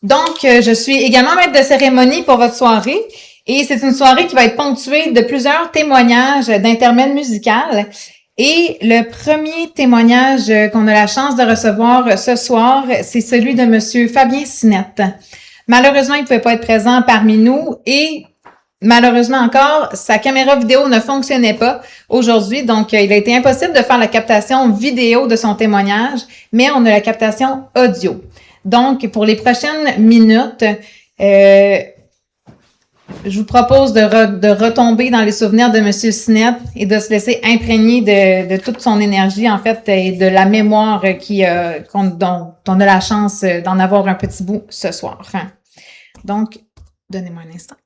Donc, je suis également maître de cérémonie pour votre soirée et c'est une soirée qui va être ponctuée de plusieurs témoignages d'intermèdes musicales. Et le premier témoignage qu'on a la chance de recevoir ce soir, c'est celui de Monsieur Fabien Sinette. Malheureusement, il ne pouvait pas être présent parmi nous et malheureusement encore, sa caméra vidéo ne fonctionnait pas aujourd'hui, donc il a été impossible de faire la captation vidéo de son témoignage, mais on a la captation audio. Donc, pour les prochaines minutes, je vous propose de retomber dans les souvenirs de M. Sinette et de se laisser imprégner de toute son énergie, en fait, et de la mémoire dont on a la chance d'en avoir un petit bout ce soir. Donc, donnez-moi un instant.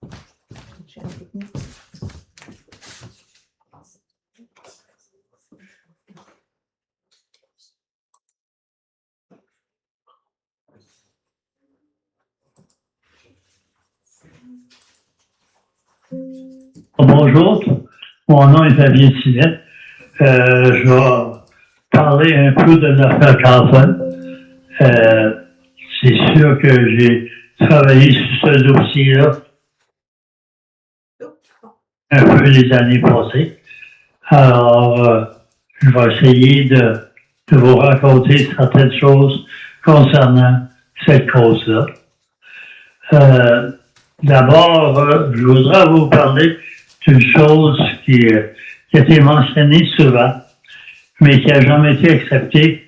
Bonjour, mon nom est Fabien Sinette. Je vais parler un peu de l'affaire Carlson. C'est sûr que j'ai travaillé sur ce dossier-là un peu les années passées. Alors, je vais essayer de vous raconter certaines choses concernant cette cause-là. D'abord, je voudrais vous parler d'une chose qui a été mentionnée souvent, mais qui n'a jamais été acceptée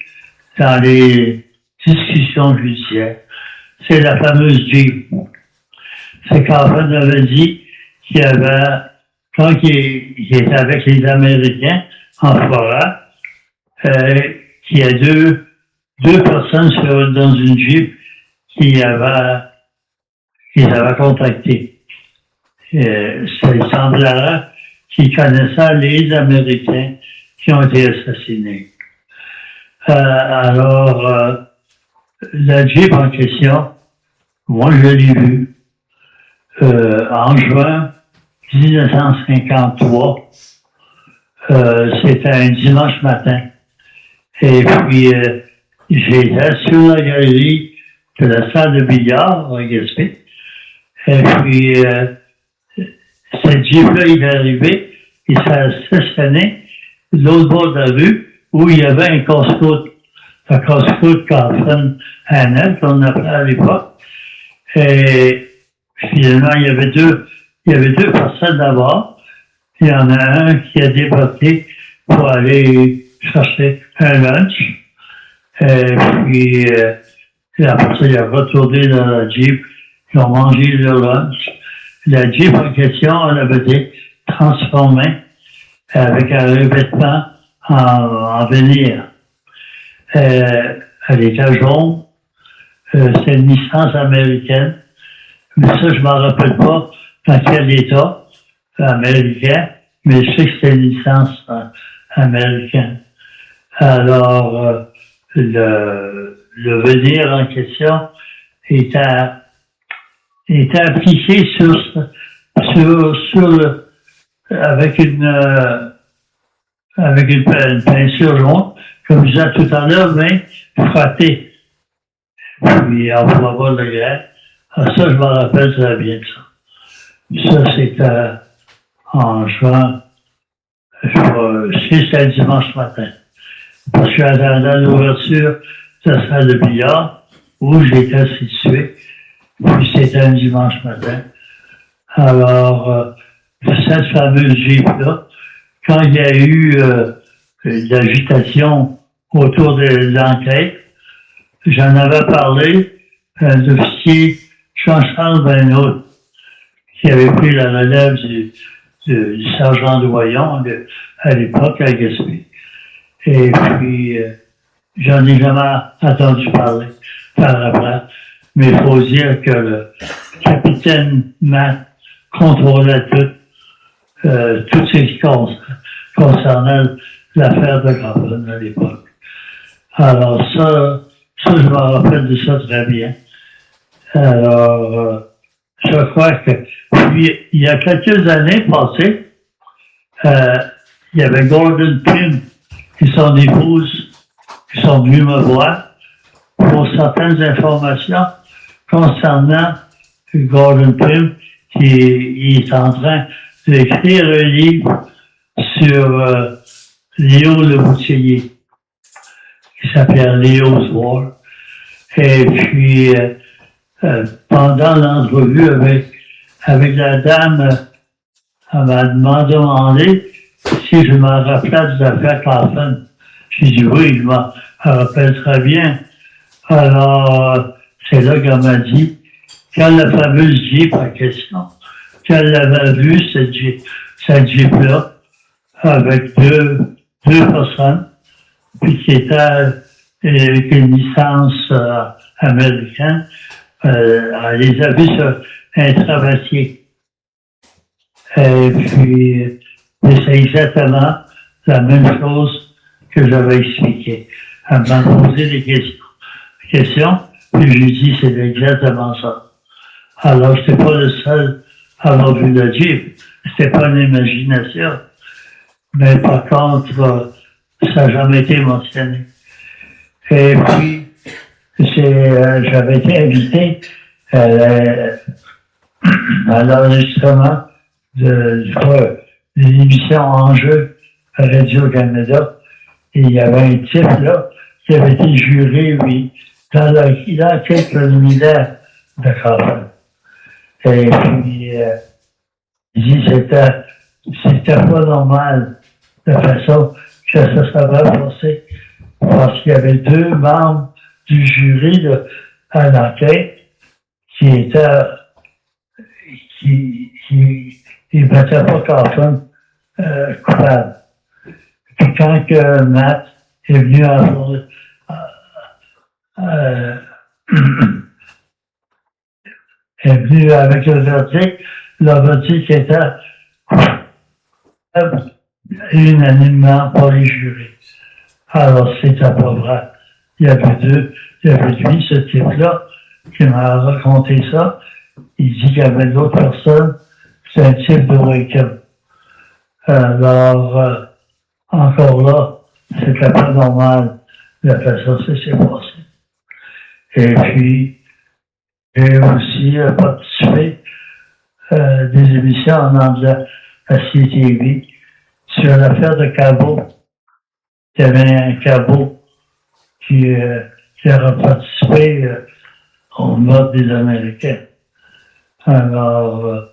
dans les discussions judiciaires. C'est la fameuse Jeep. C'est Carlson avait dit qu'il y avait, quand il était avec les Américains en forêt, qu'il y a deux personnes dans une Jeep qui avaient contacté. Ça semblerait qu'ils connaissaient les Américains qui ont été assassinés. Alors, la Jeep en question, moi je l'ai vue en juin 1953. C'était un dimanche matin. Et puis, j'étais sur la galerie de la salle de billard à Gaspé. Et puis, cette Jeep-là, il est arrivé, et ça a stationné de l'autre bord de la rue où il y avait un casse-croûte. Un casse-croûte Carlson Hanel, qu'on appelait à l'époque. Et finalement, il y avait deux personnes d'abord. Il y en a un qui a débarqué pour aller chercher un lunch. Et puis, après ça, il a retourné dans la Jeep. Ils ont mangé leur lunch. La Jeep en question, elle avait été transformée avec un revêtement en veneer. Elle était jaune. C'est une licence américaine. Mais ça, je ne m'en rappelle pas dans quel état américain, mais je sais que c'est une licence américaine. Alors, le veneer en question était appliqué avec une peinture jaune, comme je disais tout à l'heure, mais frotté. Puis on va voir le grain. Alors ça, je me rappelle très bien de ça. Ça, c'était en juin. C'était un dimanche matin. Parce que je suis à l'ouverture de la salle de billard où j'étais situé. Puis c'était un dimanche matin. Alors, cette fameuse Jeep-là, quand il y a eu de l'agitation autour de l'enquête, j'en avais parlé à l'officier Jean-Charles Benoît, qui avait pris la relève du sergent Doyon à l'époque à Gaspé. Et puis, j'en ai jamais entendu parler par après. Mais il faut dire que le capitaine Matt contrôlait tout ce qui concernait l'affaire de Carlson à l'époque. Alors ça, je me rappelle de ça très bien. Alors, je crois que, puis, il y a quelques années passées, il y avait Gordon Pym et son épouse qui sont venus me voir pour certaines informations concernant Gordon Pym, qui est en train d'écrire un livre sur Léo le Boutillier, qui s'appelle Léo's War. Et puis, pendant l'entrevue avec la dame, elle m'a demandé si je me rappelais des affaires Kaufman. J'ai dit oui, je me rappelle très bien. Alors, c'est là qu'elle m'a dit, quand la fameuse Jeep en question, qu'elle avait vu cette Jeep-là, avec deux personnes, puis qui était avec une licence américaine, elle les a vus sur un traversier. Et puis, c'est exactement la même chose que j'avais expliqué. Elle m'a posé des questions, puis je lui ai dit c'est exactement ça. Alors, je n'étais pas le seul à avoir vu la Jeep. C'était pas une imagination. Mais par contre, ça n'a jamais été mentionné. Et puis, j'avais été invité à l'enregistrement de l'émission Enjeu à Radio-Canada. Et il y avait un type là qui avait été juré, oui, dans l'enquête préliminaire de Caron. Et puis, il dit c'était pas normal de façon que ça s'avait passé. Parce qu'il y avait deux membres du jury à l'enquête qui battaient pas Kaufman coupable. Puis quand que Matt est venu est venu avec le verdict était unanimement par les jurés. Alors, c'était pas vrai. Il y avait lui, ce type-là, qui m'a raconté ça. Il dit qu'il y avait d'autres personnes, c'est un type de Wickham. Alors, encore là, c'était pas normal la façon que ça s'est passé. Et puis, j'ai aussi participé des émissions en anglais à CTV sur l'affaire de Cabot. Il y avait un Cabot qui a participé au meurtre des Américains. Alors,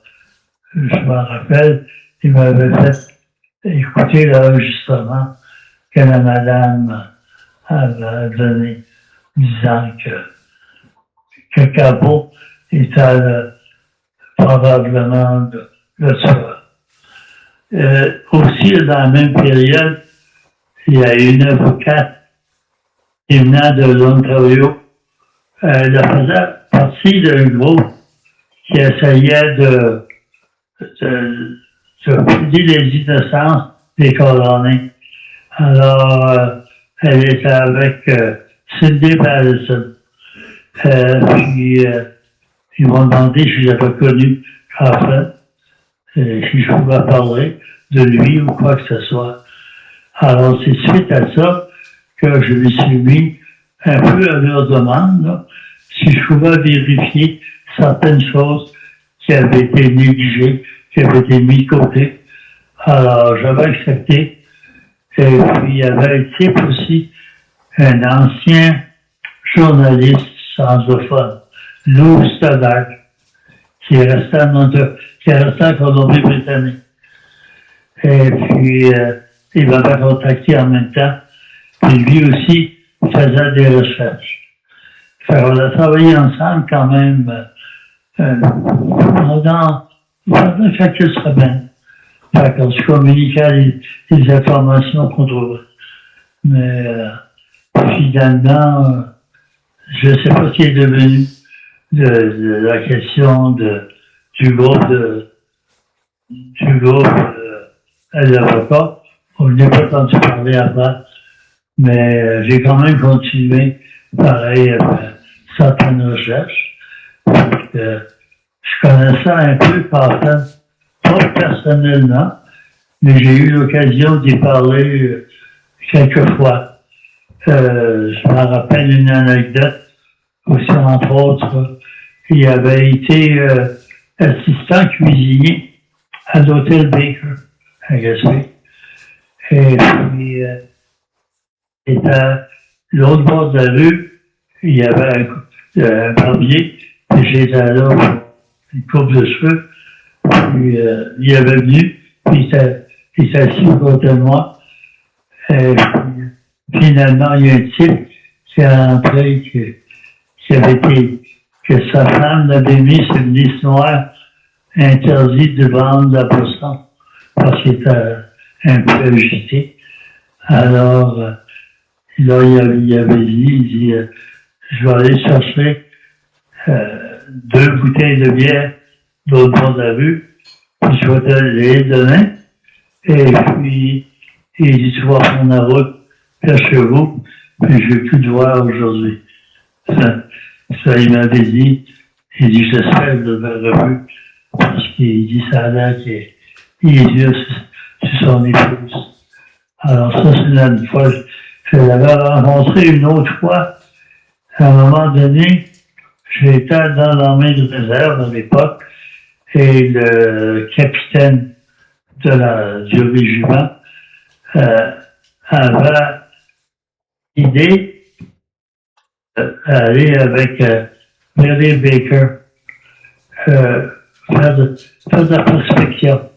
je me rappelle, il m'avait fait écouter l'enregistrement que la madame avait donné, disant que Cabot était probablement le tueur. Aussi, dans la même période, il y a une avocate qui venait de l'Ontario. Elle faisait partie d'un groupe qui essayait de prouver les innocences des condamnés. Alors, elle était avec Cindy Patterson. Puis, ils m'ont demandé si je l'avais connu Kaufman, si je pouvais parler de lui ou quoi que ce soit. Alors, c'est suite à ça que je me suis mis un peu à leur demande, là, si je pouvais vérifier certaines choses qui avaient été négligées, qui avaient été mises de côté. Alors, j'avais accepté. Et puis, il y avait un type aussi, un ancien journaliste anglophone, Lou Stoddard, qui est resté en Colombie-Britannique. Et puis, il m'avait contacté en même temps. Et lui aussi faisait des recherches. On a travaillé ensemble quand même pendant quelques semaines. On se communiquait les informations qu'on trouvait. Mais finalement, je ne sais pas ce qui est devenu de la question du groupe l'avocat. On n'a pas entendu parler après, mais j'ai quand même continué, pareil, certaines recherches. Je connaissais un peu Kaufman, pas personnellement, mais j'ai eu l'occasion d'y parler quelques fois. Je me rappelle une anecdote aussi, entre autres, il avait été assistant cuisinier à l'hôtel Baker à Gaspé. Et puis, et à l'autre bord de la rue, il y avait un barbier, et j'étais là pour une coupe de cheveux. Puis, il avait venu, puis il s'est assis à côté de moi. Et puis, finalement, il y a un type qui est entré, qui avait été, que sa femme l'avait mis sur une liste noire interdite de vendre la boisson parce qu'il était un peu agité. Alors, là, il avait dit, je vais aller chercher 2 bouteilles de bière de l'autre bord de la rue, puis je vais te les donner. Et puis, il dit, tu vas prendre la route vers chez vous, puis je ne vais plus te voir aujourd'hui. Ça, il m'avait dit, il dit, j'espère de le revu, parce qu'il dit, ça a l'air qu'il est vieux sur son épouse. Alors ça, c'est une fois, je l'avais rencontré une autre fois. À un moment donné, j'étais dans l'armée de réserve à l'époque, et le capitaine du régiment avait l'idée d'aller avec Mary Baker faire de la prospection.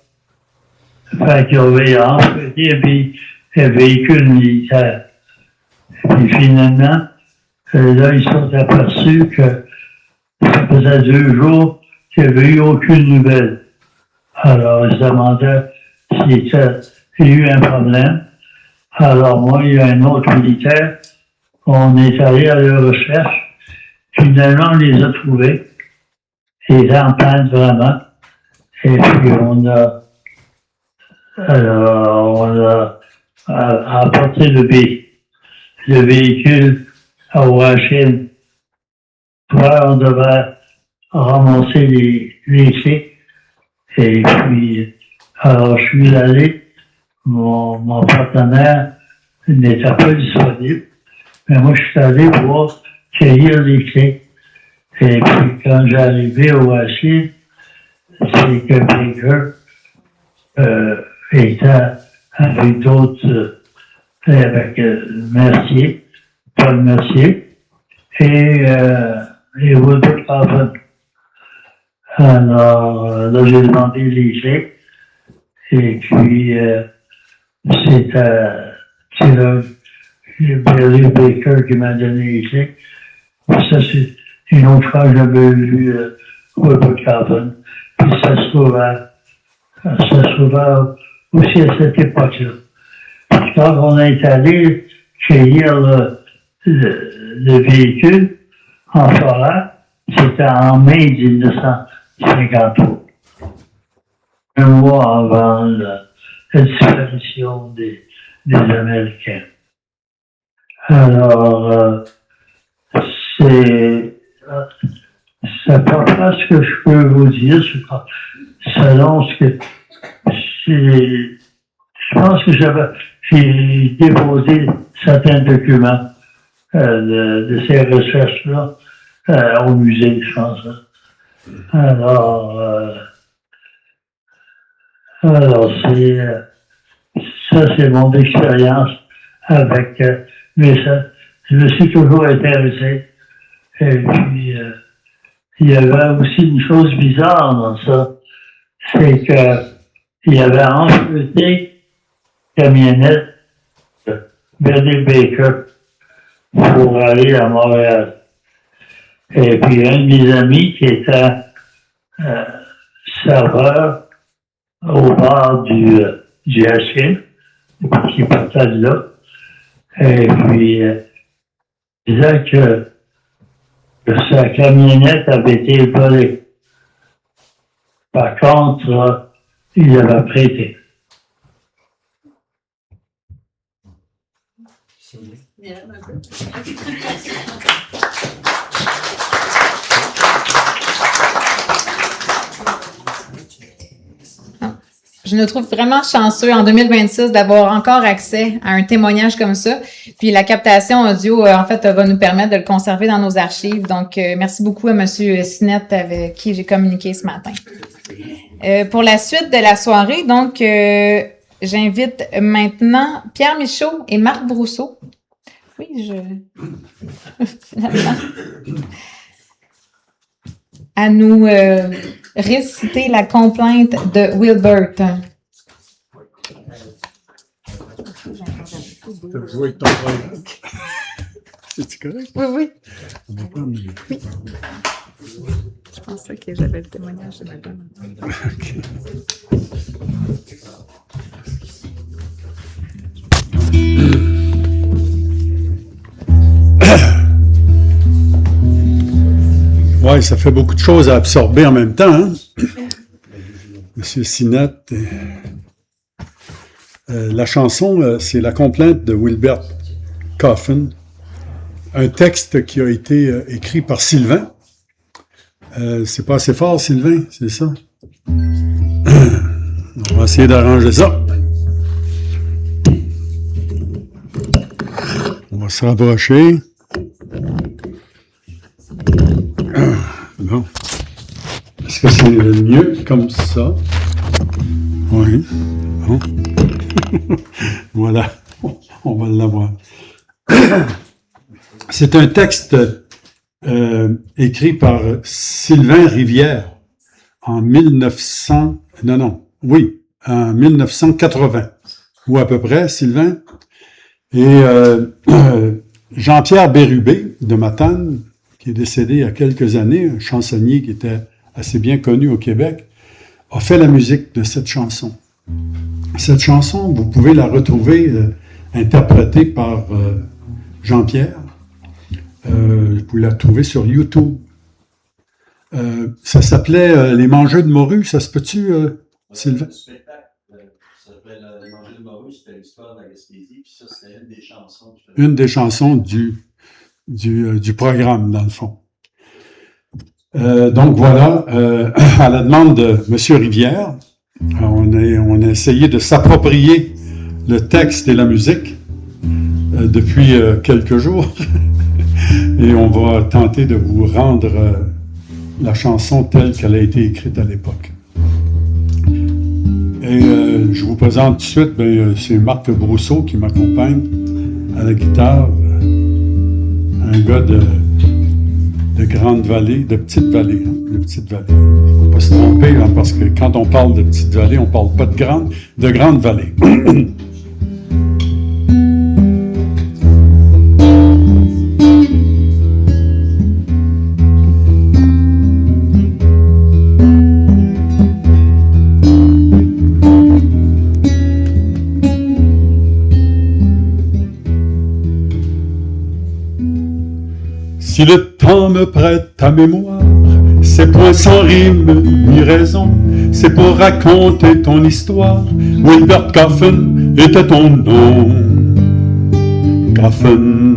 Fait qu'il avait emprunté un véhicule militaire. Et finalement, là, ils se sont aperçus que ça faisait 2 jours qu'il n'y avait eu aucune nouvelle. Alors, ils se demandaient s'il y a eu un problème. Alors, moi, il y a un autre militaire. On est allé à leur recherche. Finalement, on les a trouvés. Ils étaient en panne vraiment. Et puis, on a apporté le véhicule à Washington. Toi, on devait ramasser les clés. Et puis, alors, je suis allé. Mon partenaire n'était pas disponible. Mais moi, je suis allé pour cueillir les clés. Et puis, quand j'ai arrivé au Washington, c'est que Baker était avec d'autres, avec Mercier, Paul Mercier, et Woodward Coffin. Alors, là, j'ai demandé les clés, et puis, c'est Billy Baker qui m'a donné les clés. Ça, c'est une autre fois que j'avais vu Woodward Coffin. Puis ça se trouvait aussi à cette époque-là. Puis quand on est allé cueillir le véhicule en forêt, c'était en mai 1953. Un mois avant la disparition des Américains. Alors, c'est pas ce que je peux vous dire, selon ce que je pense que j'ai déposé certains documents de ces recherches-là au musée, je pense. Alors ça c'est mon expérience avec, mais ça, je me suis toujours intéressé. Et puis, il y avait aussi une chose bizarre dans ça, c'est que il y avait emprunté une camionnette de Billy Baker pour aller à Montréal. Et puis, un de mes amis qui était serveur au bar du HM, qui partait de là, et puis, disait que sa camionnette avait été volée. Par contre, il avait prêté. Je me trouve vraiment chanceux en 2026 d'avoir encore accès à un témoignage comme ça. Puis la captation audio, en fait, va nous permettre de le conserver dans nos archives. Donc, merci beaucoup à M. Sinette avec qui j'ai communiqué ce matin. Pour la suite de la soirée, donc, j'invite maintenant Pierre Michaud et Marc Brousseau. Oui, finalement. À nous réciter la complainte de Wilbert. Tu as joué avec ton frère. C'est-tu correct? Oui, oui. Oui. Je pensais que j'avais le témoignage de madame. OK. Oui, ça fait beaucoup de choses à absorber en même temps. Hein? Monsieur Sinette. La chanson, c'est la complainte de Wilbert Coffin, un texte qui a été écrit par Sylvain. C'est pas assez fort, Sylvain, c'est ça? On va essayer d'arranger ça. On va se rapprocher. Bon. Est-ce que c'est mieux comme ça? Oui. Bon. Voilà. On va l'avoir. C'est un texte écrit par Sylvain Rivière en 1980, ou à peu près, Sylvain. Et Jean-Pierre Bérubé de Matane, qui est décédé il y a quelques années, un chansonnier qui était assez bien connu au Québec, a fait la musique de cette chanson. Cette chanson, vous pouvez la retrouver interprétée par Jean-Pierre. Vous pouvez la trouver sur YouTube. Ça s'appelait Les Mangeux de Morue, ça se peut-tu, Sylvain? Le spectacle s'appelait Les Mangeux de Morue, c'était l'histoire de la Gaspésie, puis ça, c'était une des chansons. Une des chansons du programme, dans le fond. Donc voilà, à la demande de M. Rivière, on a essayé de s'approprier le texte et la musique depuis quelques jours. Et on va tenter de vous rendre la chanson telle qu'elle a été écrite à l'époque. Et je vous présente tout de suite, c'est Marc Brousseau qui m'accompagne à la guitare, un gars de Grande-Vallée, de Petite-Vallée, de Petite-Vallée. Il ne faut pas se tromper, hein, parce que quand on parle de Petite-Vallée, on ne parle pas de Grande-Vallée. Si le temps me prête ta mémoire, c'est point sans rime ni raison, c'est pour raconter ton histoire. Wilbert Coffin était ton nom. Coffin.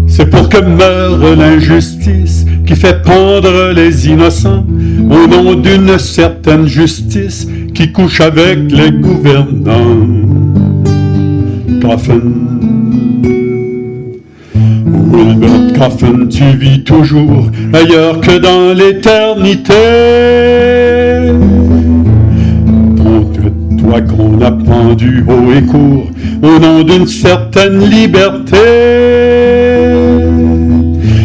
C'est pour que meure l'injustice qui fait pendre les innocents au nom d'une certaine justice qui couche avec les gouvernants. Coffin. Wilbert Coffin, tu vis toujours ailleurs que dans l'éternité. Toi qu'on a pendu haut et court au nom d'une certaine liberté.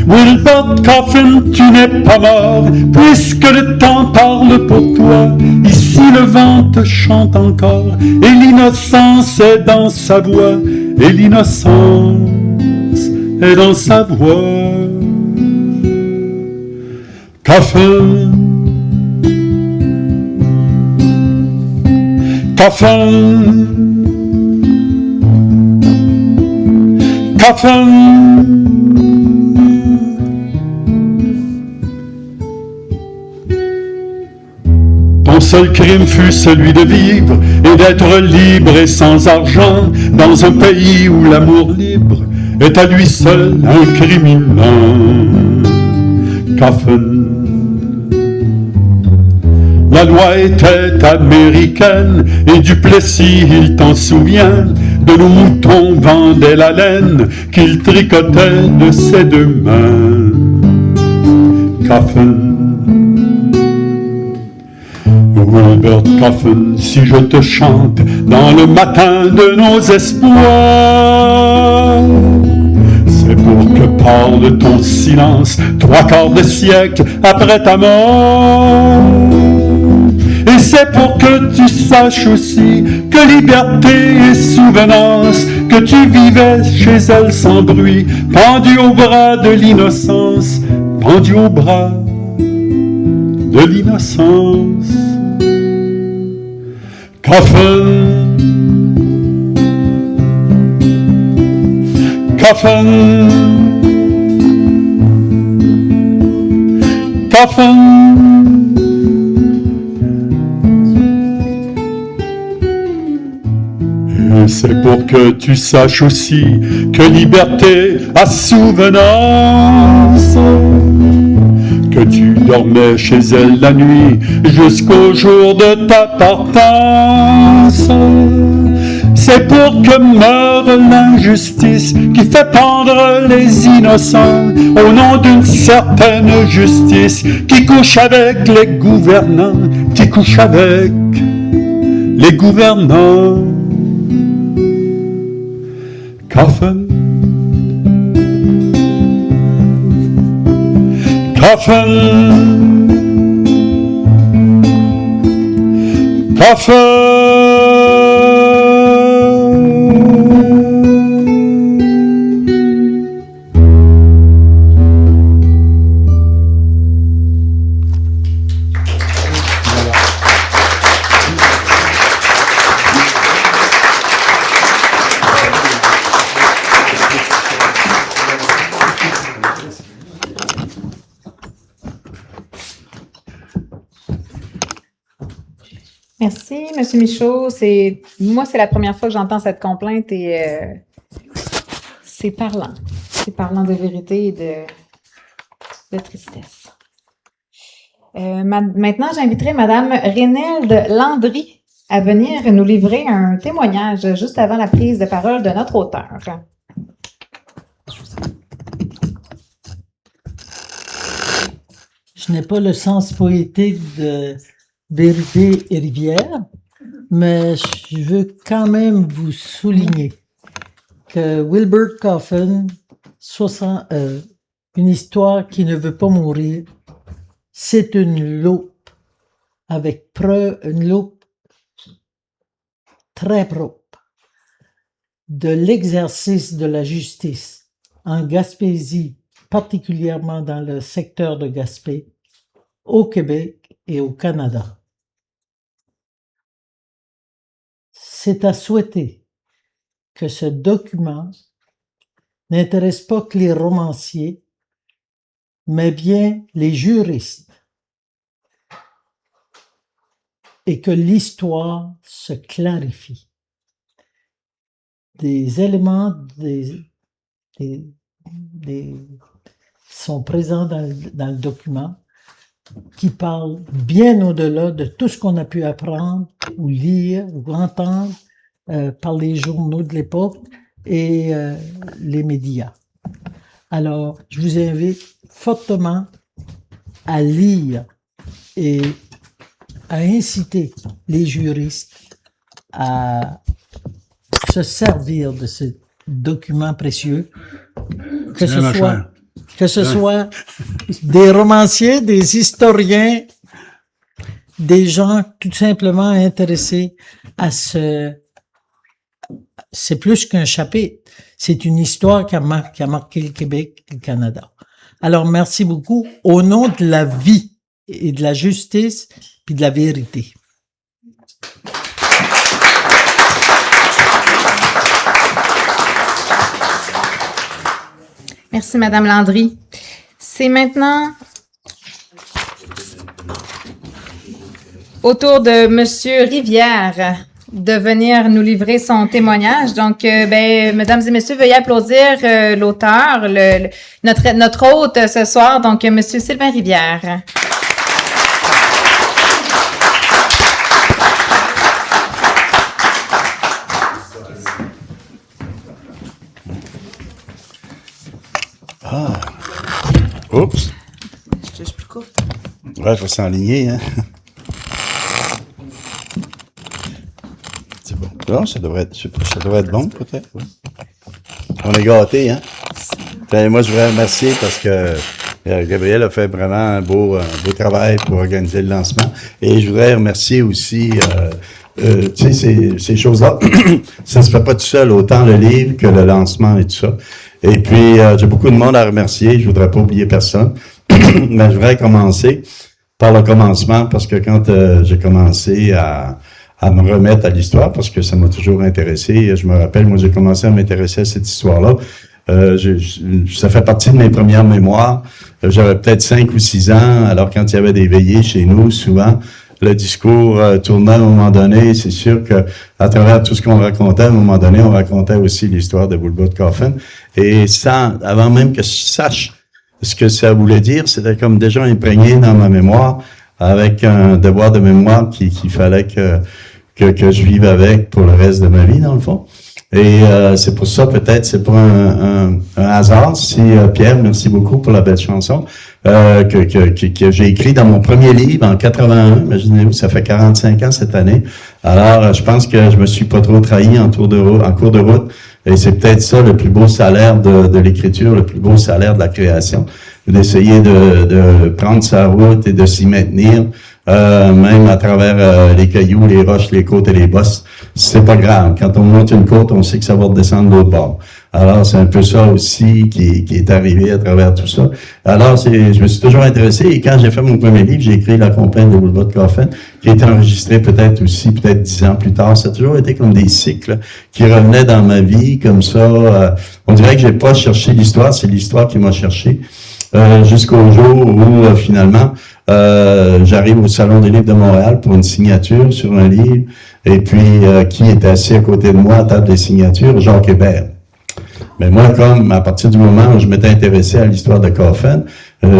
Wilbert Coffin, tu n'es pas mort, puisque le temps parle pour toi. Ici le vent te chante encore, et l'innocence est dans sa voix, et l'innocence est dans sa voix. Coffin, Coffin, Coffin. Ton seul crime fut celui de vivre et d'être libre et sans argent dans un pays où l'amour libre est à lui seul incriminant. Coffin. La loi était américaine et Duplessis, il t'en souvient, de nos moutons vendaient la laine qu'il tricotait de ses deux mains. Coffin, Wilbert Coffin, si je te chante dans le matin de nos espoirs, c'est pour que parle ton silence 3/4 de siècle après ta mort. Et c'est pour que tu saches aussi que liberté et souvenance, que tu vivais chez elle sans bruit, pendu au bras de l'innocence, pendu au bras de l'innocence. Coffin, Coffin, Coffin. Et c'est pour que tu saches aussi que liberté a souvenance, que tu dormais chez elle la nuit jusqu'au jour de ta partance. C'est pour que meure l'injustice qui fait pendre les innocents au nom d'une certaine justice qui couche avec les gouvernants, qui couche avec les gouvernants. Coffin, Coffin, Coffin. Merci, M. Michaud. Moi, c'est la première fois que j'entends cette complainte et c'est parlant. C'est parlant de vérité et de tristesse. Maintenant, j'inviterai Mme Rénelde Landry à venir nous livrer un témoignage juste avant la prise de parole de notre auteur. Je n'ai pas le sens poétique de Vérité et Rivière, mais je veux quand même vous souligner que Wilbert Coffin, une histoire qui ne veut pas mourir, c'est une loupe avec une loupe très propre de l'exercice de la justice en Gaspésie, particulièrement dans le secteur de Gaspé, au Québec et au Canada. C'est à souhaiter que ce document n'intéresse pas que les romanciers, mais bien les juristes, et que l'histoire se clarifie. Des éléments sont présents dans le document qui parlent bien au-delà de tout ce qu'on a pu apprendre ou lire ou entendre par les journaux de l'époque et les médias. Alors, je vous invite fortement à lire et à inciter les juristes à se servir de ce document précieux, que ce soit des romanciers, des historiens, des gens tout simplement intéressés à c'est plus qu'un chapitre, c'est une histoire qui a marqué le Québec et le Canada. Alors, merci beaucoup au nom de la vie et de la justice puis de la vérité. Merci, Madame Landry. C'est maintenant au tour de Monsieur Rivière de venir nous livrer son témoignage. Donc, mesdames et messieurs, veuillez applaudir l'auteur, notre hôte ce soir, donc Monsieur Sylvain Rivière. Ah. Oups. Je suis plus courte. Ouais, faut s'enligner, hein. C'est bon. Non, ça devrait être bon, peut-être. Oui. On est gâtés, hein. Ben, moi, je voudrais remercier parce que Gabriel a fait vraiment un beau travail pour organiser le lancement. Et je voudrais remercier aussi, tu sais, ces choses-là, ça se fait pas tout seul, autant le livre que le lancement et tout ça. Et puis, j'ai beaucoup de monde à remercier, je voudrais pas oublier personne, mais je voudrais commencer par le commencement, parce que quand j'ai commencé à me remettre à l'histoire, parce que ça m'a toujours intéressé, je me rappelle, moi, j'ai commencé à m'intéresser à cette histoire-là. Ça fait partie de mes premières mémoires. J'avais peut-être 5 ou 6 ans, alors quand il y avait des veillées chez nous, souvent, le discours tournait à un moment donné. C'est sûr que à travers tout ce qu'on racontait, à un moment donné, on racontait aussi l'histoire de Woolboot Coffin. Et ça, avant même que je sache ce que ça voulait dire, c'était comme déjà imprégné dans ma mémoire, avec un devoir de mémoire qu'il fallait que je vive avec pour le reste de ma vie, dans le fond. Et c'est pour ça, peut-être, c'est pas un hasard. Si Pierre, merci beaucoup pour la belle chanson que j'ai écrit dans mon premier livre en 81. Imaginez-vous, ça fait 45 ans cette année. Alors, je pense que je me suis pas trop trahi en cours de route. Et c'est peut-être ça le plus beau salaire de l'écriture, le plus beau salaire de la création, d'essayer de prendre sa route et de s'y maintenir. Même à travers les cailloux, les roches, les côtes et les bosses, c'est pas grave. Quand on monte une côte, on sait que ça va redescendre de l'autre bord. Alors, c'est un peu ça aussi qui est arrivé à travers tout ça. Alors, je me suis toujours intéressé, et quand j'ai fait mon premier livre, j'ai écrit La Complainte de Woolboot Coffin, qui a été enregistré peut-être 10 ans plus tard. Ça a toujours été comme des cycles qui revenaient dans ma vie, comme ça. On dirait que j'ai pas cherché l'histoire, c'est l'histoire qui m'a cherché. Jusqu'au jour où, finalement, j'arrive au Salon des livres de Montréal pour une signature sur un livre, et puis qui était assis à côté de moi à table des signatures? Jacques Hébert. Mais moi, comme à partir du moment où je m'étais intéressé à l'histoire de Coffin,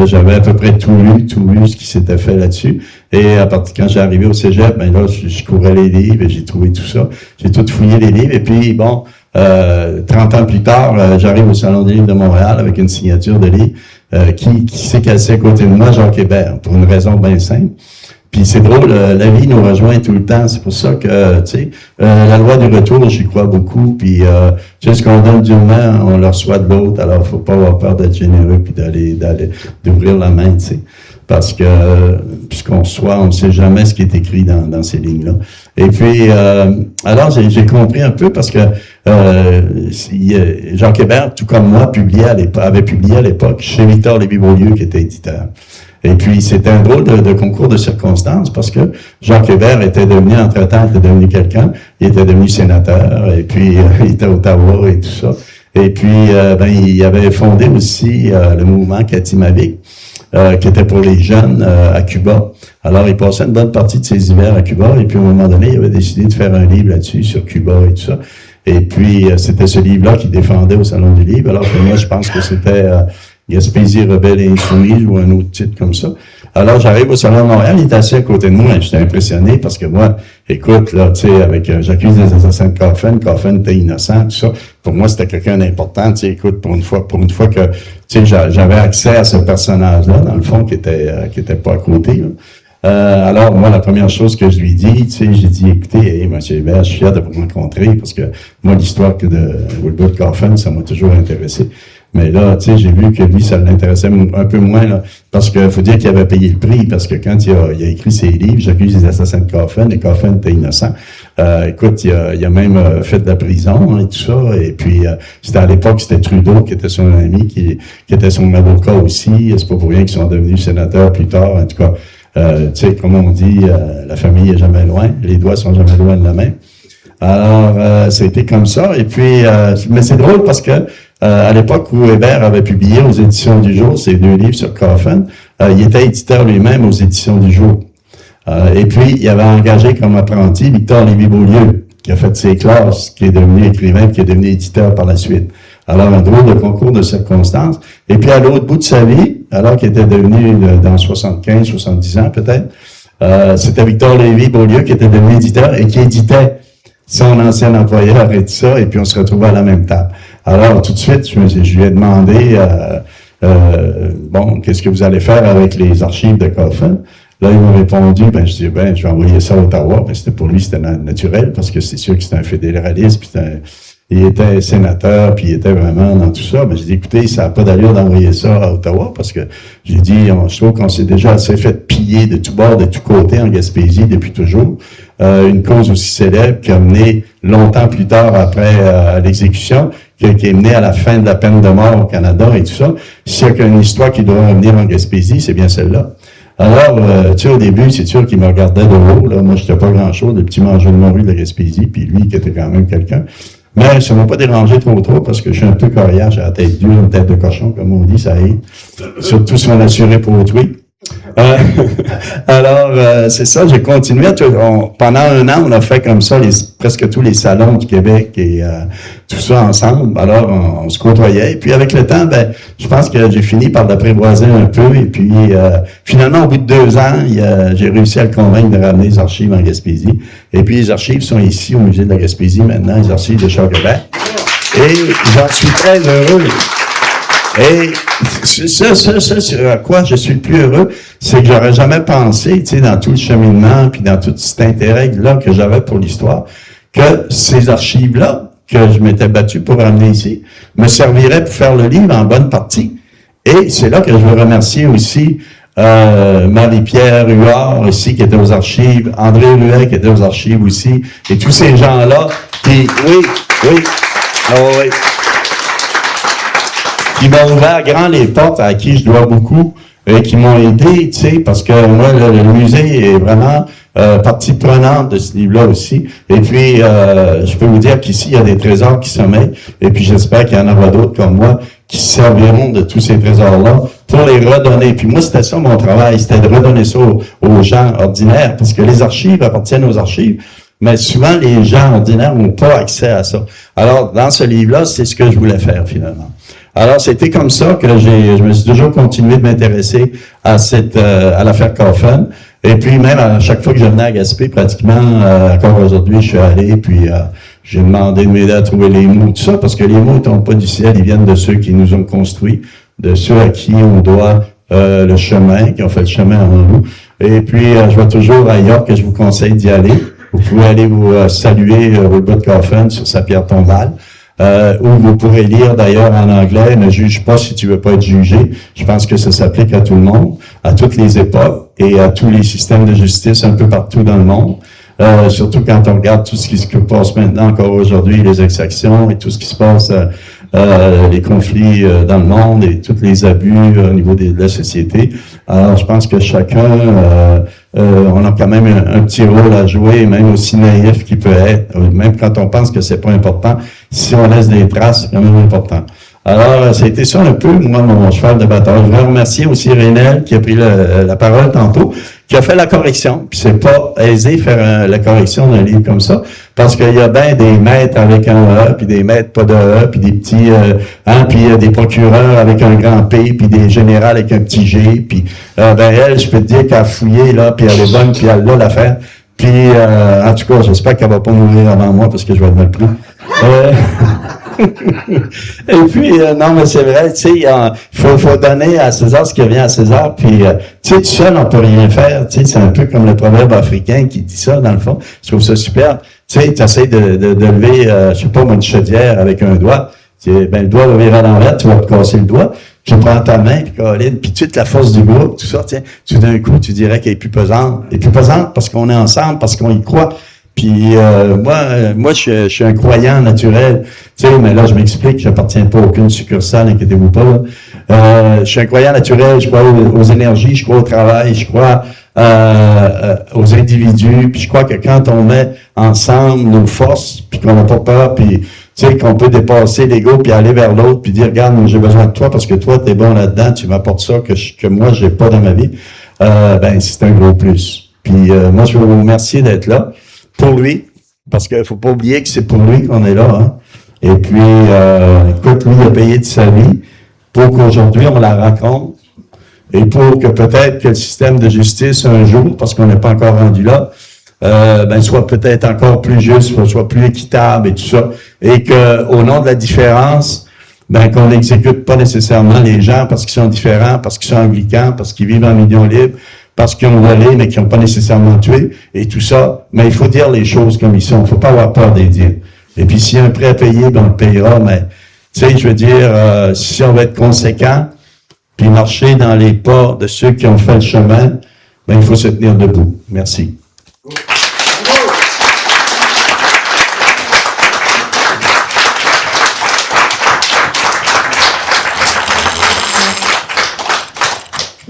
j'avais à peu près tout lu ce qui s'était fait là-dessus. Et quand j'ai arrivé au cégep, ben là, je courais les livres et j'ai trouvé tout ça. J'ai tout fouillé les livres, et puis bon, 30 ans plus tard, j'arrive au Salon des livres de Montréal avec une signature de livre. Qui s'est cassé à côté de moi, Jacques Hébert, pour une raison bien simple. Puis c'est drôle, la vie nous rejoint tout le temps. C'est pour ça que, tu sais, la loi du retour, j'y crois beaucoup. Puis, tu sais, ce qu'on donne d'une on le reçoit de l'autre. Alors, faut pas avoir peur d'être généreux puis d'ouvrir la main, tu sais. Parce que, puisqu'on reçoit, on ne sait jamais ce qui est écrit dans ces lignes-là. Et puis, alors, j'ai compris un peu parce que Jacques Hébert, tout comme moi, avait publié à l'époque chez Victor Lévy-Beaulieu, qui était éditeur. Et puis, c'était un drôle de concours de circonstances parce que Jacques Hébert était devenu, entre-temps, était devenu quelqu'un. Il était devenu sénateur, et puis il était à Ottawa et tout ça. Et puis, il avait fondé aussi le mouvement Katimavik, qui était pour les jeunes à Cuba. Alors, il passait une bonne partie de ses hivers à Cuba, et puis à un moment donné, il avait décidé de faire un livre là-dessus, sur Cuba et tout ça. Et puis, c'était ce livre-là qu'il défendait au Salon du Livre, alors que moi, je pense que c'était Gaspésie, rebelle et insoumise, ou un autre titre comme ça. Alors, j'arrive au Salon de Montréal, il était assis à côté de moi, et j'étais impressionné parce que moi, écoute, là, tu sais, avec j'accuse des assassins de Coffin était innocent, tout ça. Pour moi, c'était quelqu'un d'important, tu sais, écoute, pour une fois que, tu sais, j'avais accès à ce personnage-là, dans le fond, qui était pas à côté, là. Alors, moi, la première chose que je lui dis, tu sais, j'ai dit, écoutez, monsieur Hébert, je suis fier de vous rencontrer, parce que moi, l'histoire de Woolboot Coffin, ça m'a toujours intéressé. Mais là, tu sais, j'ai vu que lui, ça l'intéressait un peu moins, là, parce que faut dire qu'il avait payé le prix, parce que quand il a écrit ses livres, j'accuse les assassins de Coffin, et Coffin était innocent. Écoute, il a même fait de la prison, et tout ça, et puis c'était à l'époque, c'était Trudeau qui était son ami, qui était son avocat aussi, c'est pas pour rien qu'ils sont devenus sénateurs plus tard, en tout cas, tu sais, comme on dit, la famille est jamais loin, les doigts sont jamais loin de la main. Alors, ça a été comme ça, et puis, mais c'est drôle parce que à l'époque où Hébert avait publié aux Éditions du Jour ses 2 livres sur Coffin, il était éditeur lui-même aux Éditions du Jour. Et puis, il avait engagé comme apprenti Victor Lévy-Beaulieu, qui a fait ses classes, qui est devenu écrivain, qui est devenu éditeur par la suite. Alors, un drôle de concours de circonstances. Et puis, à l'autre bout de sa vie, alors qu'il était devenu dans 75, 70 ans peut-être, c'était Victor Lévy-Beaulieu qui était devenu éditeur et qui éditait son ancien employeur et tout ça, et puis on se retrouvait à la même table. Alors, tout de suite, je lui ai demandé, bon, qu'est-ce que vous allez faire avec les archives de Coffin? Là, ils m'ont répondu, je dis, je vais envoyer ça à Ottawa. C'était pour lui, c'était naturel, parce que c'est sûr que c'était un fédéraliste, puis il était sénateur, puis il était vraiment dans tout ça. Mais j'ai dit, écoutez, ça n'a pas d'allure d'envoyer ça à Ottawa, parce que j'ai dit, je trouve qu'on s'est déjà assez fait piller de tous bords, de tous côtés en Gaspésie depuis toujours. Une cause aussi célèbre qui a mené longtemps plus tard après l'exécution, qui est menée à la fin de la peine de mort au Canada et tout ça. S'il y a qu'une histoire qui doit revenir en Gaspésie, c'est bien celle-là. Alors, tu sais, au début, c'est sûr qu'il me regardait de haut, là. Moi, j'étais pas grand-chose, le petit mangeur de morue de la Gaspésie, puis lui, qui était quand même quelqu'un. Mais ça m'a pas dérangé trop, parce que je suis un peu coriace, j'ai la tête dure, une tête de cochon, comme on dit, ça aide. Surtout si on assurait pour autrui. Alors, c'est ça, j'ai continué. Pendant un an, on a fait comme ça presque tous les salons du Québec et tout ça ensemble. Alors, on se côtoyait. Et puis, avec le temps, je pense que j'ai fini par l'apprivoiser un peu. Et puis, finalement, au bout de 2 ans, j'ai réussi à le convaincre de ramener les archives en Gaspésie. Et puis, les archives sont ici au Musée de la Gaspésie maintenant, les archives de Charles-Québec. Et j'en suis très heureux. Et ça, sur quoi je suis le plus heureux, c'est que j'aurais jamais pensé, tu sais, dans tout le cheminement, puis dans tout cet intérêt-là que j'avais pour l'histoire, que ces archives-là, que je m'étais battu pour ramener ici, me serviraient pour faire le livre en bonne partie. Et c'est là que je veux remercier aussi Marie-Pierre Huard aussi, qui était aux archives, André Ruet, qui était aux archives aussi, et tous ces gens-là qui, qui m'ont ouvert grand les portes, à qui je dois beaucoup, et qui m'ont aidé, tu sais, parce que moi, le musée est vraiment partie prenante de ce livre-là aussi. Et puis, je peux vous dire qu'ici, il y a des trésors qui sommeillent, et puis j'espère qu'il y en aura d'autres comme moi qui serviront de tous ces trésors-là pour les redonner. Puis moi, c'était ça mon travail, c'était de redonner ça aux gens ordinaires, parce que les archives appartiennent aux archives. Mais souvent, les gens ordinaires n'ont pas accès à ça. Alors, dans ce livre-là, c'est ce que je voulais faire, finalement. Alors, c'était comme ça que je me suis toujours continué de m'intéresser à l'affaire Coffin. Et puis, même à chaque fois que je venais à Gaspé, pratiquement, encore aujourd'hui, je suis allé, puis j'ai demandé de m'aider à trouver les mots, tout ça, parce que les mots ne tombent pas du ciel, ils viennent de ceux qui nous ont construits, de ceux à qui on doit le chemin, qui ont fait le chemin avant nous. Et puis, je vois toujours à York que je vous conseille d'y aller. Vous pouvez aller vous saluer Robert Coffin sur sa pierre tombale. Où vous pourrez lire d'ailleurs en anglais, ne juge pas si tu veux pas être jugé. Je pense que ça s'applique à tout le monde, à toutes les époques et à tous les systèmes de justice un peu partout dans le monde. Surtout quand on regarde tout ce qui se passe maintenant encore aujourd'hui, les exactions et tout ce qui se passe, les conflits dans le monde et tous les abus au niveau de la société. Alors, je pense que chacun, on a quand même un petit rôle à jouer, même aussi naïf qu'il peut être, même quand on pense que c'est pas important. Si on laisse des traces, c'est quand même important. Alors, ça a été ça un peu, moi, mon cheval de bataille. Je voudrais remercier aussi Rénel, qui a pris la parole tantôt, qui a fait la correction. Puis c'est pas aisé faire la correction d'un livre comme ça, parce qu'il y a bien des maîtres avec un E, puis des maîtres pas de E, puis des petits, puis des procureurs avec un grand P, puis des générales avec un petit G, puis elle, je peux te dire qu'elle a fouillé, là, puis elle est bonne, puis elle l'a l'affaire. Puis, en tout cas, j'espère qu'elle va pas mourir avant moi, parce que je vais être mal pris. Et puis, non, mais c'est vrai, tu sais, il faut donner à César ce qui revient à César, puis, tu sais, tout seul, on peut rien faire, tu sais, c'est un peu comme le proverbe africain qui dit ça, dans le fond. Je trouve ça super. Tu sais, tu essaies de lever, je sais pas, moi, une chaudière avec un doigt. Le doigt va virer à l'envers, tu vas te casser le doigt. Tu prends ta main, puis Caroline, puis tout de suite, la force du groupe, tout ça, tiens, tout d'un coup, tu dirais qu'elle est plus pesante. Elle est plus pesante parce qu'on est ensemble, parce qu'on y croit. Puis moi, je suis un croyant naturel. Tu sais, mais là, je m'explique, j'appartiens pas à aucune succursale, inquiétez-vous pas. Je suis un croyant naturel, je crois aux énergies, je crois au travail, je crois aux individus, puis je crois que quand on met ensemble nos forces, puis qu'on n'a pas peur, puis tu sais, qu'on peut dépasser l'ego, puis aller vers l'autre, puis dire, regarde, j'ai besoin de toi, parce que toi, t'es bon là-dedans, tu m'apportes ça que moi, j'ai pas dans ma vie, c'est un gros plus. Puis moi, je veux vous remercier d'être là. Pour lui, parce qu'il faut pas oublier que c'est pour lui qu'on est là. Hein. Et puis, écoute, lui, il a payé de sa vie pour qu'aujourd'hui, on la raconte et pour que peut-être que le système de justice, un jour, parce qu'on n'est pas encore rendu là, soit peut-être encore plus juste, soit plus équitable et tout ça. Et que, au nom de la différence, ben, qu'on n'exécute pas nécessairement les gens parce qu'ils sont différents, parce qu'ils sont anglicans, parce qu'ils vivent en union libre, parce qu'ils ont volé, mais qu'ils n'ont pas nécessairement tué, et tout ça. Mais il faut dire les choses comme ils sont. Il ne faut pas avoir peur de les dire. Et puis, s'il y a un prêt à payer, ben, on le payera, mais, tu sais, je veux dire, si on va être conséquent, puis marcher dans les pas de ceux qui ont fait le chemin, ben, il faut se tenir debout. Merci.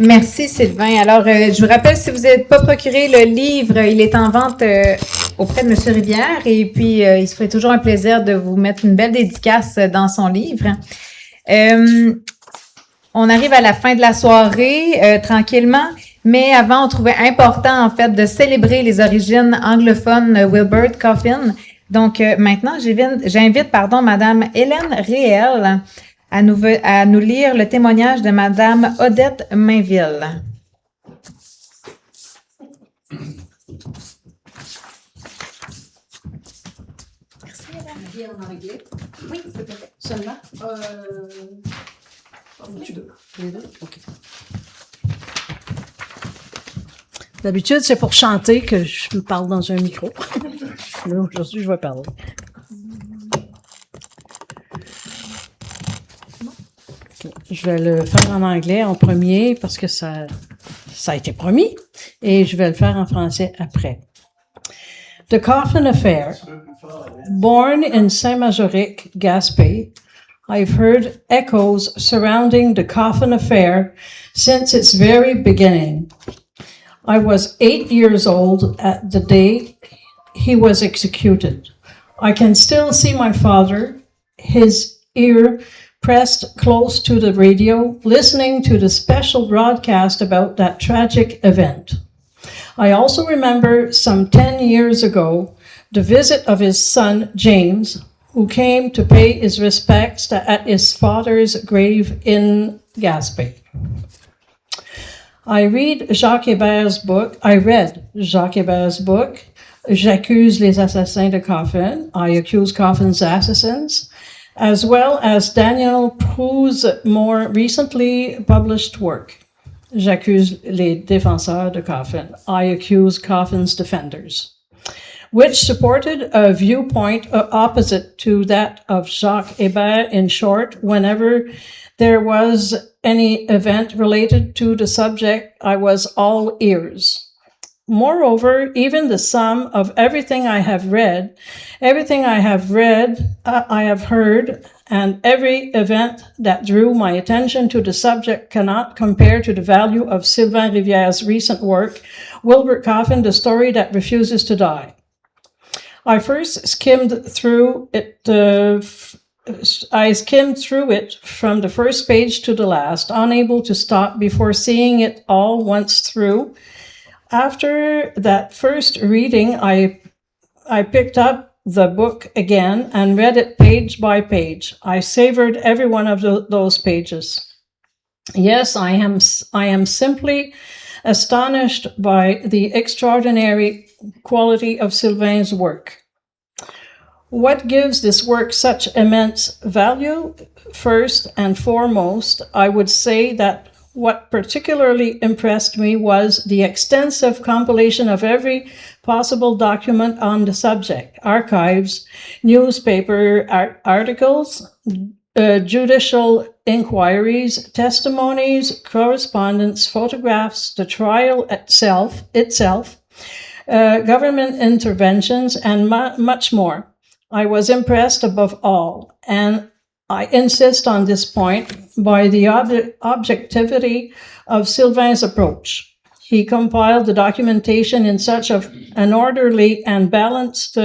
Merci Sylvain. Alors, je vous rappelle, si vous n'êtes pas procuré le livre, il est en vente auprès de M. Rivière et puis il se ferait toujours un plaisir de vous mettre une belle dédicace dans son livre. On arrive à la fin de la soirée tranquillement, mais avant, on trouvait important en fait de célébrer les origines anglophones Wilbert Coffin. Donc maintenant, j'invite Madame Hélène Réel à nous lire le témoignage de Madame Odette Mainville. Merci, Madame. Bien en anglais. Oui, c'est perfect. Seulement. Tu deux. Les deux? OK. D'habitude, c'est pour chanter que je me parle dans un micro. Mais aujourd'hui, je vais parler. Je vais le faire en anglais en premier parce que ça a été promis et je vais le faire en français après. The Coffin Affair. Born in Saint-Majoric, Gaspé, I've heard echoes surrounding the Coffin Affair since its very beginning. I was 8 years old at the day he was executed. I can still see my father, his ear pressed close to the radio, listening to the special broadcast about that tragic event. I also remember some 10 years ago, the visit of his son, James, who came to pay his respects at his father's grave in Gaspé. I read Jacques Hébert's book, J'accuse les assassins de Coffin, I accuse Coffin's assassins, as well as Daniel Prou's more recently published work, J'accuse les défenseurs de Coffin, I accuse Coffin's defenders, which supported a viewpoint opposite to that of Jacques Hébert. In short, whenever there was any event related to the subject, I was all ears. Moreover, even the sum of everything I have read, I have heard, and every event that drew my attention to the subject cannot compare to the value of Sylvain Rivière's recent work, Wilbert Coffin, The Story That Refuses to Die. I skimmed through it from the first page to the last, unable to stop before seeing it all once through. After that first reading, I picked up the book again and read it page by page. I savored every one of those pages. Yes, I am simply astonished by the extraordinary quality of Sylvain's work. What gives this work such immense value? First and foremost, I would say that what particularly impressed me was the extensive compilation of every possible document on the subject: archives, newspaper articles, judicial inquiries, testimonies, correspondence, photographs, the trial itself, government interventions, and much more. I was impressed above all, and I insist on this point, by the objectivity of Sylvain's approach. He compiled the documentation in such an orderly and balanced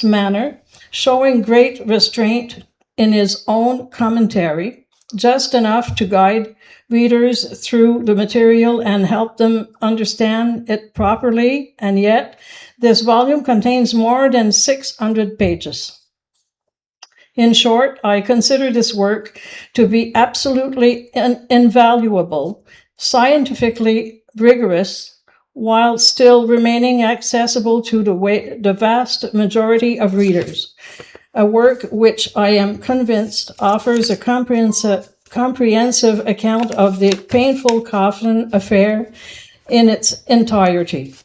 manner, showing great restraint in his own commentary, just enough to guide readers through the material and help them understand it properly, and yet this volume contains more than 600 pages. In short, I consider this work to be absolutely invaluable, scientifically rigorous, while still remaining accessible to the vast majority of readers. a work which I am convinced offers a comprehensive account of the painful Coffin affair in its entirety.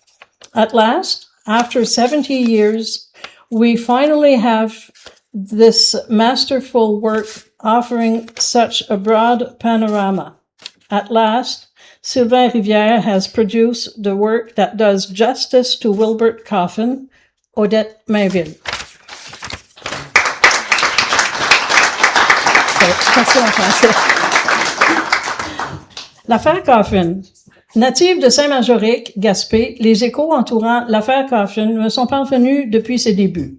At last, after 70 years, we finally have this masterful work offering such a broad panorama. At last, Sylvain Rivière has produced the work that does justice to Wilbert Coffin, Odette Mainville. L'affaire Coffin. Native de Saint-Majoric, Gaspé, les échos entourant l'affaire Coffin me sont parvenus depuis ses débuts.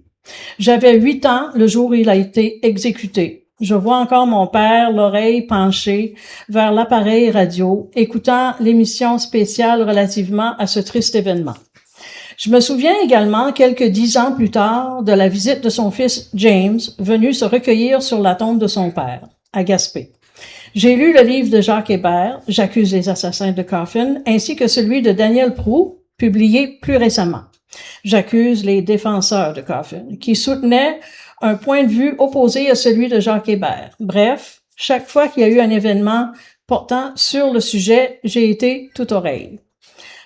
J'avais 8 ans le jour où il a été exécuté. Je vois encore mon père, l'oreille penchée vers l'appareil radio, écoutant l'émission spéciale relativement à ce triste événement. Je me souviens également, quelques 10 ans plus tard, de la visite de son fils James, venu se recueillir sur la tombe de son père, à Gaspé. J'ai lu le livre de Jacques Hébert, J'accuse les assassins de Coffin, ainsi que celui de Daniel Proulx, publié plus récemment. J'accuse les défenseurs de Coffin, qui soutenaient un point de vue opposé à celui de Jacques Hébert. Bref, chaque fois qu'il y a eu un événement portant sur le sujet, j'ai été tout oreille.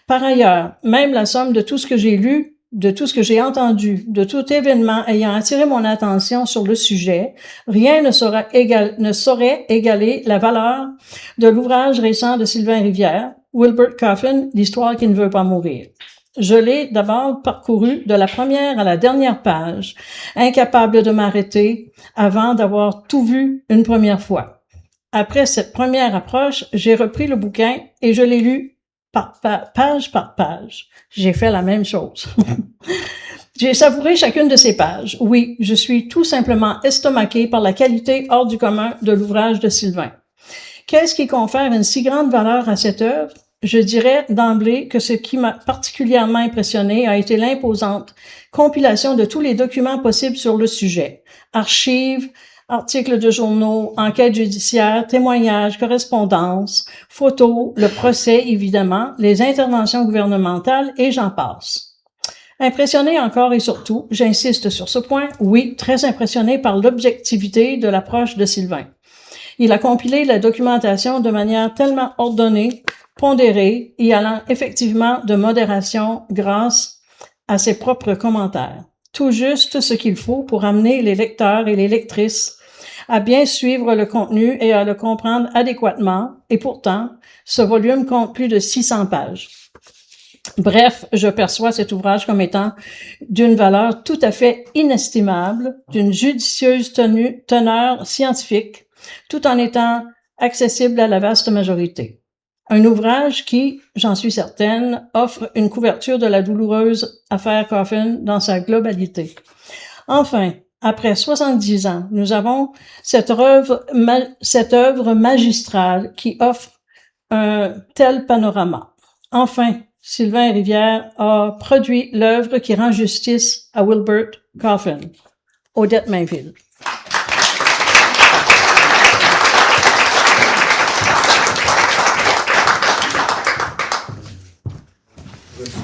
Par ailleurs, même la somme de tout ce que j'ai lu, de tout ce que j'ai entendu, de tout événement ayant attiré mon attention sur le sujet, rien ne saurait égaler la valeur de l'ouvrage récent de Sylvain Rivière, Wilbert Coffin, l'histoire qui ne veut pas mourir. Je l'ai d'abord parcouru de la première à la dernière page, incapable de m'arrêter avant d'avoir tout vu une première fois. Après cette première approche, j'ai repris le bouquin et je l'ai lu page par page. J'ai fait la même chose. J'ai savouré chacune de ces pages. Oui, je suis tout simplement estomaqué par la qualité hors du commun de l'ouvrage de Sylvain. Qu'est-ce qui confère une si grande valeur à cette œuvre? Je dirais d'emblée que ce qui m'a particulièrement impressionné a été l'imposante compilation de tous les documents possibles sur le sujet. Archives, articles de journaux, enquêtes judiciaires, témoignages, correspondances, photos, le procès évidemment, les interventions gouvernementales et j'en passe. Impressionné encore et surtout, j'insiste sur ce point, oui, très impressionné par l'objectivité de l'approche de Sylvain. Il a compilé la documentation de manière tellement ordonnée, pondérée et allant effectivement de modération grâce à ses propres commentaires. Tout juste ce qu'il faut pour amener les lecteurs et les lectrices à bien suivre le contenu et à le comprendre adéquatement, et pourtant, ce volume compte plus de 600 pages. Bref, je perçois cet ouvrage comme étant d'une valeur tout à fait inestimable, d'une judicieuse teneur scientifique, tout en étant accessible à la vaste majorité. Un ouvrage qui, j'en suis certaine, offre une couverture de la douloureuse affaire Coffin dans sa globalité. Enfin, après 70 ans, nous avons cette œuvre magistrale qui offre un tel panorama. Enfin, Sylvain Rivière a produit l'œuvre qui rend justice à Wilbert Coffin. Odette Mainville.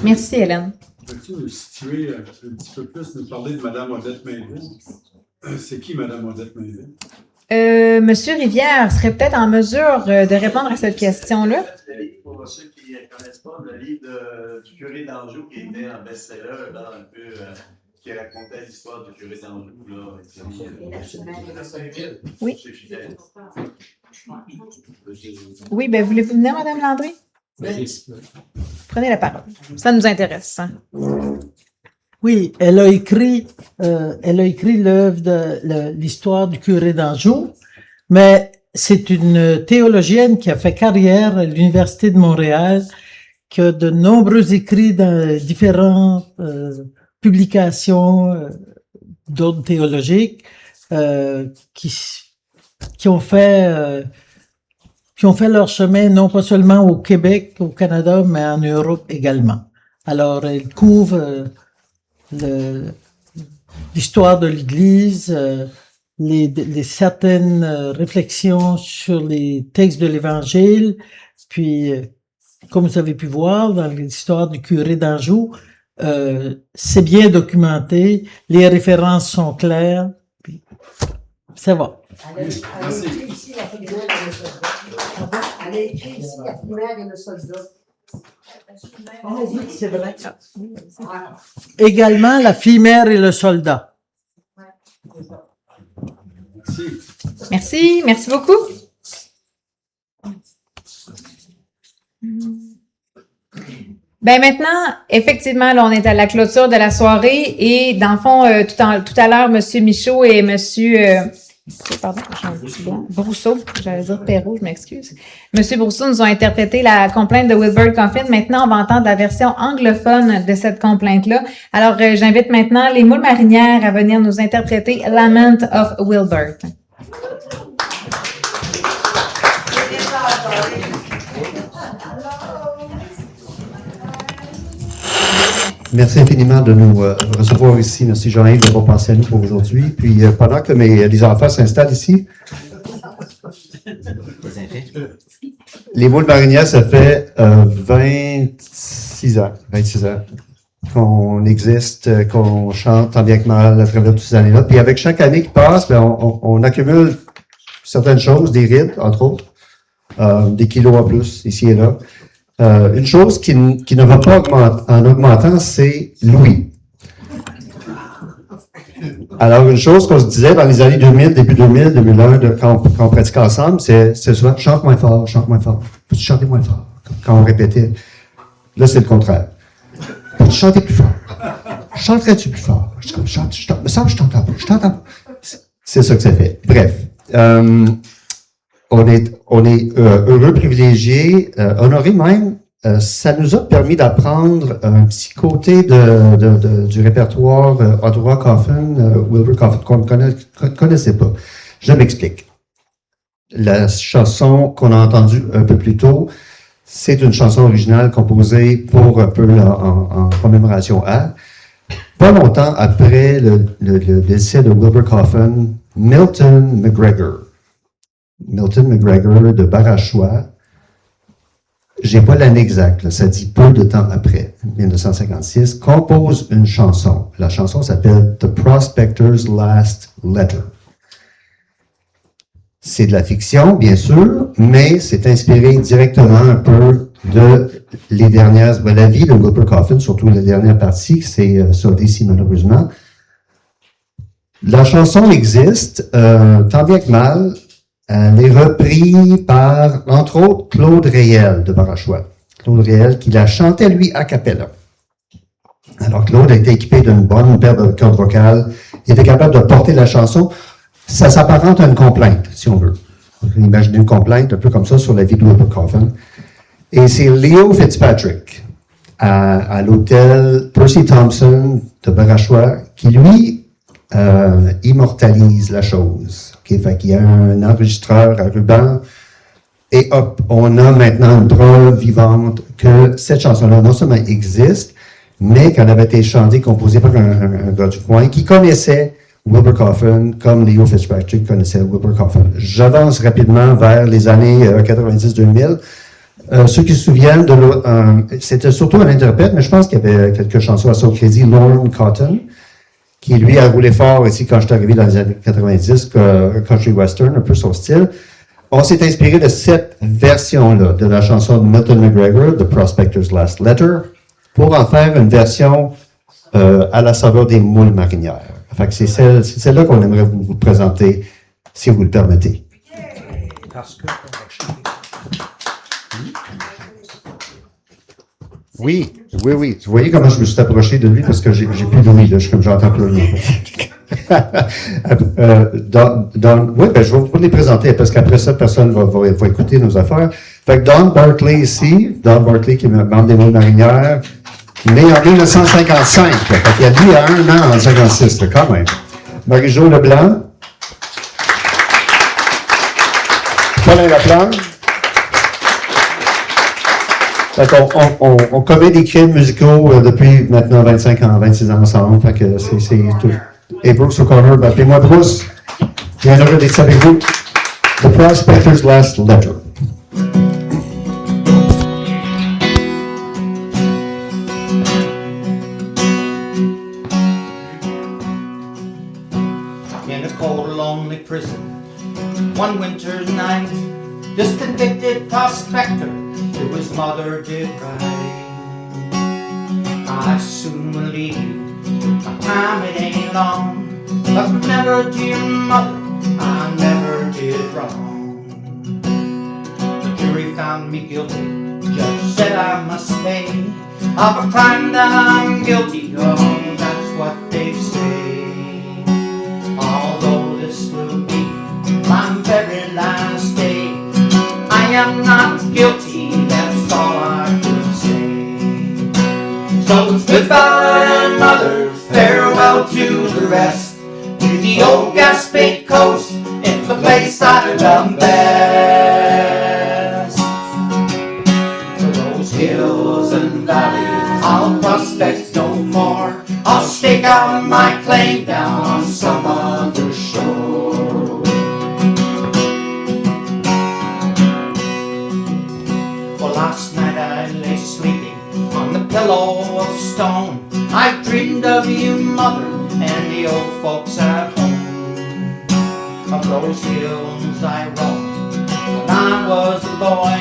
Merci, Hélène. Peux-tu nous situer un petit peu plus, nous parler de Mme Odette Mainville? C'est qui Mme Odette Mainville? Monsieur Rivière serait peut-être en mesure de répondre à cette question-là. Pour ceux qui ne connaissent pas, le livre du curé d'Anjou qui était un best-seller, là, un peu, qui racontait l'histoire du curé d'Anjou. Oui. Oui, bien, voulez-vous venir, Mme Landry? Prenez la parole. Ça nous intéresse. Hein? Oui, elle a écrit l'œuvre de l'histoire du curé d'Anjou, mais c'est une théologienne qui a fait carrière à l'Université de Montréal, qui a de nombreux écrits dans différentes publications d'ordre théologique, qui ont fait leur chemin non pas seulement au Québec, au Canada, mais en Europe également. Alors, elle couvre l'histoire de l'Église, les certaines réflexions sur les textes de l'Évangile, puis, comme vous avez pu voir dans l'histoire du curé d'Anjou, c'est bien documenté, les références sont claires, Ça va. Elle a écrit ici la fumée et le soldat. Elle a écrit ici la fumée et le soldat. Oh oui, c'est vrai. Également, la fille mère et le soldat. Merci, merci beaucoup. Ben maintenant, effectivement, là, on est à la clôture de la soirée et dans le fond, tout à l'heure, Monsieur Michaud et Monsieur pardon, j'ai un petit blanc. Brousseau, j'allais dire Perrault, je m'excuse. Monsieur Brousseau nous ont interprété la complainte de Wilbur Coffin. Maintenant, on va entendre la version anglophone de cette complainte-là. Alors, j'invite maintenant les Moules Marinières à venir nous interpréter Lament of Wilbur. Merci infiniment de nous recevoir ici. Merci Jean-Yves d'avoir pensé à nous pour aujourd'hui. Puis pendant que les enfants s'installent ici, les Moules Marinières, ça fait 26 ans qu'on existe, qu'on chante tant bien que mal à travers toutes ces années-là. Puis avec chaque année qui passe, ben, on accumule certaines choses, des rides, entre autres, des kilos en plus, ici et là. Une chose qui ne va pas en augmentant, c'est l'ouïe. Alors, une chose qu'on se disait dans les années 2000, début 2000, 2001, quand on pratiquait ensemble, c'est souvent « chante moins fort, chante moins fort ». « Peux-tu chanter moins fort ?» Quand on répétait. Là, c'est le contraire. « Peux-tu chanter plus fort? Chanterais-tu plus fort? » Me semble que je t'entends pas. C'est ça que ça fait. Bref. On est heureux, privilégiés, honorés même. Ça nous a permis d'apprendre un petit côté du répertoire Ottawa Coffin, Wilbur Coffin, qu'on ne connaissait pas. Je m'explique. La chanson qu'on a entendue un peu plus tôt, c'est une chanson originale composée pour un peu en commémoration à. Pas longtemps après le décès de Wilbur Coffin, Milton McGregor de Barachois, j'ai pas l'année exacte, là, ça dit peu de temps après, 1956, compose une chanson. La chanson s'appelle The Prospector's Last Letter. C'est de la fiction, bien sûr, mais c'est inspiré directement un peu de la vie de Wilbur Coffin, surtout la dernière partie, c'est sautée ici malheureusement. La chanson existe, tant bien que mal. Elle est reprise par, entre autres, Claude Réel de Barachois. Claude Réel qui la chantait, lui, a cappella. Alors, Claude a été équipé d'une bonne paire de cordes vocales. Il était capable de porter la chanson. Ça s'apparente à une complainte, si on veut. On peut imaginer une complainte un peu comme ça sur la vie de Wilbur Coffin. Et c'est Leo Fitzpatrick, à l'hôtel Percy Thompson de Barachois, qui, lui, immortalise la chose. Fait qu'il y a un enregistreur à ruban et hop, on a maintenant une preuve vivante que cette chanson-là non seulement existe, mais qu'elle avait été chantée, composée par un gars du coin qui connaissait Wilbur Coffin comme Leo Fitzpatrick connaissait Wilbur Coffin. J'avance rapidement vers les années 90-2000. Ceux qui se souviennent c'était surtout un interprète, mais je pense qu'il y avait quelques chansons à son crédit, Lorne Cotton, qui lui a roulé fort ici quand je suis arrivé dans les années 90, country western, un peu son style. On s'est inspiré de cette version-là, de la chanson de Milton McGregor, The Prospector's Last Letter, pour en faire une version à la saveur des Moules Marinières. Fait que c'est celle-là qu'on aimerait vous présenter, si vous le permettez. Oui. Vous voyez comment je me suis approché de lui parce que j'ai plus d'ouïe, là. J'entends plus rien. Je vais vous les présenter parce qu'après ça, personne va écouter nos affaires. Fait que Don Barclay ici, Don Barclay qui est membre des Moules Marinières, né en 1955. Fait qu'il a lui à 1 an en 1956, quand même. Marie-Jo Leblanc. Paulin Laplante. On commet des crimes musicaux depuis maintenant 25 ans, 26 ans ensemble. Fait que c'est tout. Et Bruce O'Connor, appelez-moi Bruce. Bien heureux d'être avec vous. The Prospector's Last Letter. In a cold, lonely prison one winter's night. This convicted prospector to his mother did write. I soon will leave you, my time it ain't long. But remember, dear mother, I never did wrong. The jury found me guilty, judge said I must pay of a crime that I'm guilty of, that's what they say. Although this will be my very last day, I am not guilty, that's all I can say. So it's goodbye, mother, farewell to the rest, to the old Gaspé coast, it's the place I love best. For those hills and valleys, I'll prospect no more, I'll stake out my claim down on some other shore. Well, last night I lay sleeping on the pillow of stone, I dreamed of you, mother, and the old folks at home. Of those hills I roamed when I was a boy,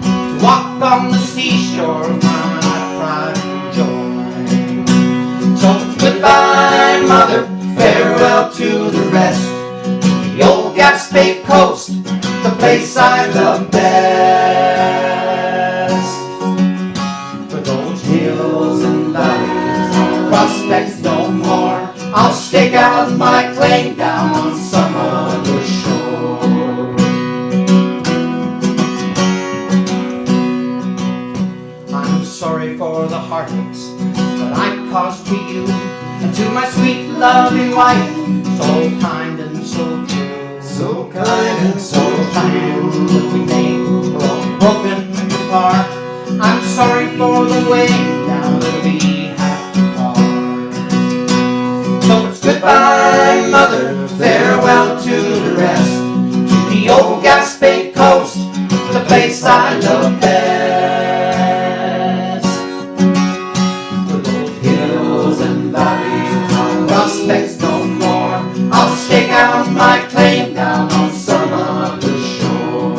to walk on the seashore, my pride and joy. So goodbye, mother, farewell to the rest, to the old Gaspé coast, the place I love best. For those hills and valleys, I'll prospect no more, I'll stake out my claim down on some other shore. I'm sorry for the heartaches that I caused to you, and to my sweet loving wife, so kind and so true. So kind and so true that we made, we're all broken apart. I'm sorry for the way now that we have to part. So it's goodbye, mother, farewell to the rest, to the old Gaspé coast, the place I love best. For those hills and valleys, I'll prospect no more, I'll stake out my claim down on some other shore.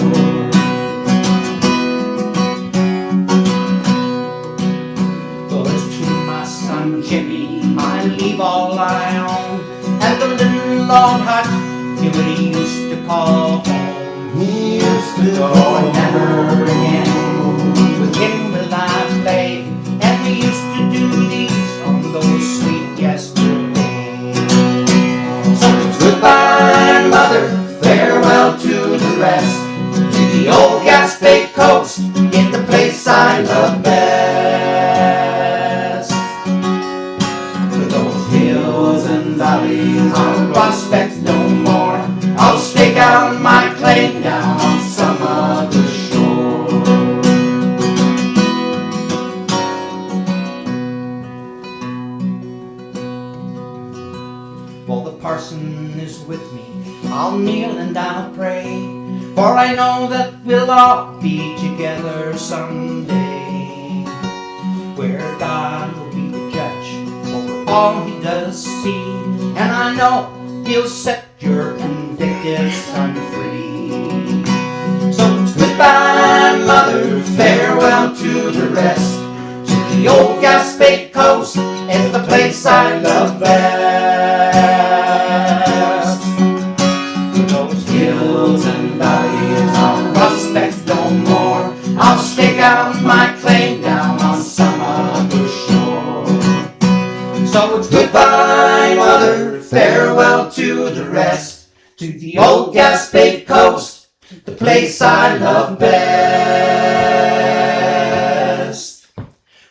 Well, it's to my son Jimmy I leave all I own, and the little log hut he used to call home. He used to go and never again, with him will I play, and we used to do these on those sweet yesterdays. So goodbye, mother, farewell to the rest, to the old Gaspé coast, in the place I love best. For those hills and valleys, I'll prospect no more, I'll stake out my claim down on some other shore. While the parson is with me, I'll kneel and I'll pray, for I know that we'll all be together someday, where God will be the judge over all he does see, and I know he'll set your convicted son free. So goodbye, mother, farewell to the rest, to the old Gaspé coast, it's the place I love best. For those hills and valleys, I'll prospect no more, I'll stake out my claim down on some other shore. So it's goodbye, mother, farewell to the rest, to the old Gaspé coast, the place I love best.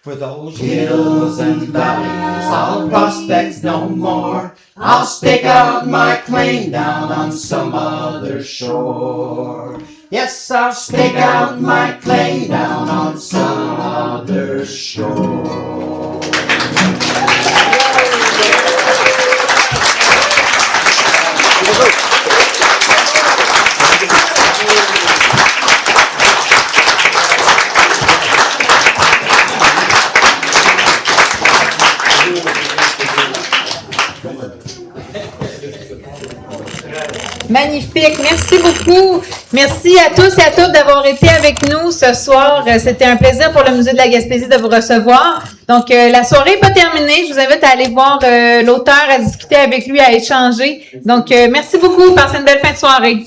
For those hills and valleys, I'll prospect no more, I'll stake out my claim down on some other shore. Yes, I'll stake out my claim down on some other shore. Magnifique. magnifique. Merci beaucoup. Merci à tous et à toutes d'avoir été avec nous ce soir. C'était un plaisir pour le Musée de la Gaspésie de vous recevoir. Donc, la soirée n'est pas terminée. Je vous invite à aller voir l'auteur, à discuter avec lui, à échanger. Donc, merci beaucoup. Passez une belle fin de soirée.